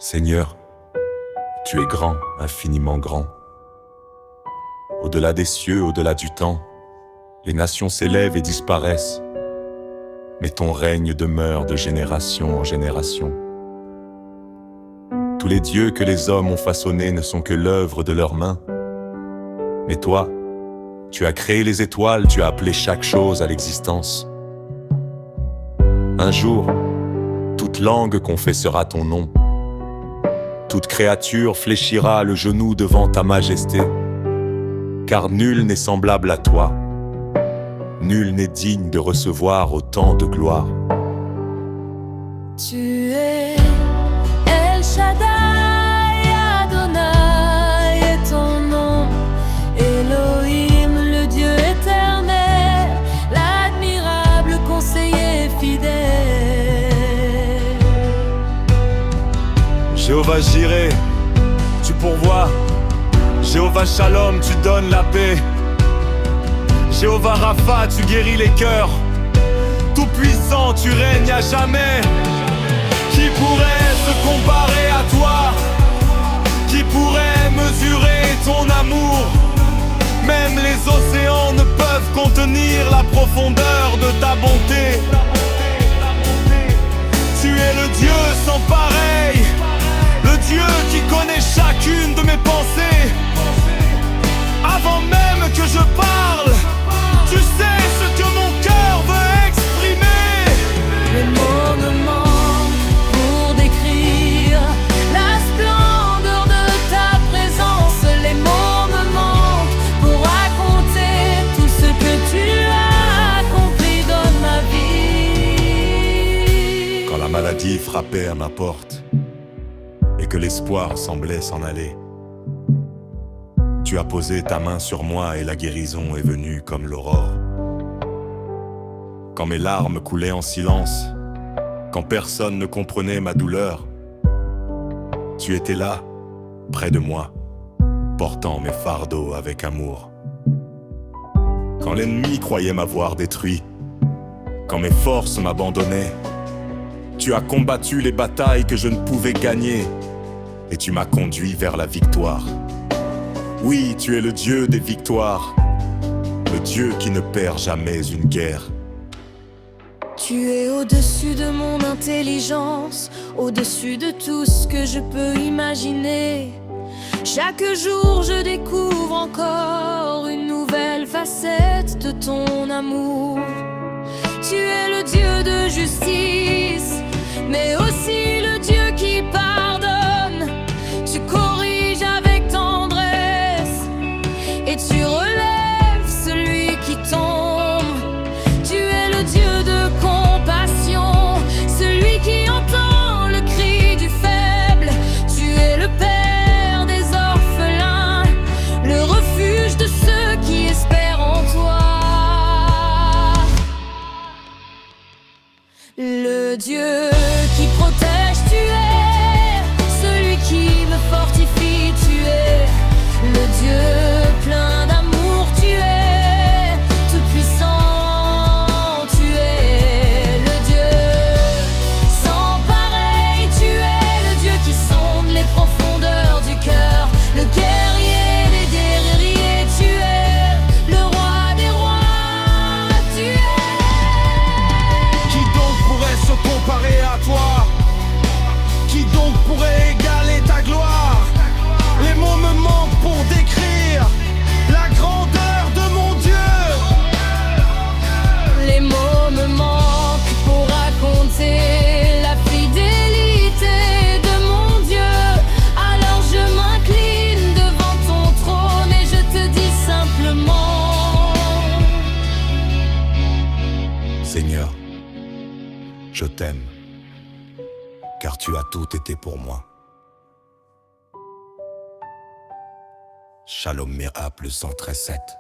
Seigneur, tu es grand, infiniment grand. Au-delà des cieux, au-delà du temps, les nations s'élèvent et disparaissent, mais ton règne demeure de génération en génération. Tous les dieux que les hommes ont façonnés ne sont que l'œuvre de leurs mains. Mais toi, tu as créé les étoiles, tu as appelé chaque chose à l'existence. Un jour, toute langue confessera ton nom. Toute créature fléchira le genou devant ta majesté, car nul n'est semblable à toi. Nul n'est digne de recevoir autant de gloire. Tu es El Shaddai, Adonai est ton nom, Elohim, le Dieu éternel, l'admirable conseiller fidèle. Jéhovah Jireh, tu pourvois. Jéhovah Shalom, tu donnes la paix. Jéhovah Rapha, tu guéris les cœurs. Tout-puissant, tu règnes à jamais. Qui pourrait se comparer à toi? Qui pourrait mesurer ton amour? Même les océans ne peuvent contenir la profondeur de ta bonté. Tu es le Dieu sans pareil, le Dieu qui connaît chacune de mes pensées. Avant même que je parle, tu sais ce que mon cœur veut exprimer. Les mots me manquent pour décrire la splendeur de ta présence. Les mots me manquent pour raconter tout ce que tu as accompli dans ma vie. Quand la maladie frappait à ma porte et que l'espoir semblait s'en aller, tu as posé ta main sur moi et la guérison est venue comme l'aurore. Quand mes larmes coulaient en silence, quand personne ne comprenait ma douleur, tu étais là, près de moi, portant mes fardeaux avec amour. Quand l'ennemi croyait m'avoir détruit, quand mes forces m'abandonnaient, tu as combattu les batailles que je ne pouvais gagner et tu m'as conduit vers la victoire. Oui, tu es le Dieu des victoires, le Dieu qui ne perd jamais une guerre. Tu es au-dessus de mon intelligence, au-dessus de tout ce que je peux imaginer. Chaque jour je découvre encore une nouvelle facette de ton amour. Tu es le Dieu de justice, mais aussi le Dieu qui pardonne. Tu corriges avec tendresse et tu relèves celui qui tombe. Tu es le Dieu de compassion, celui qui entend le cri du faible. Tu es le Père des orphelins, le refuge de ceux qui espèrent en toi. Le Dieu qui protège, tu es celui qui me fortifie, tu es le Dieu plein d'amour, tu es tout puissant, tu es le Dieu sans pareil, tu es le Dieu qui sonde les profondeurs du cœur, le guerrier des guerriers, tu es le roi des rois, tu es. Qui donc pourrait se comparer à toi? Qui donc pourrait égaler ta gloire? Les mots me manquent pour décrire la grandeur de mon Dieu. Les mots me manquent pour raconter la fidélité de mon Dieu. Alors je m'incline devant ton trône et je te dis simplement: Seigneur, je t'aime, car tu as tout été pour moi. Shalom Miracle 113.7.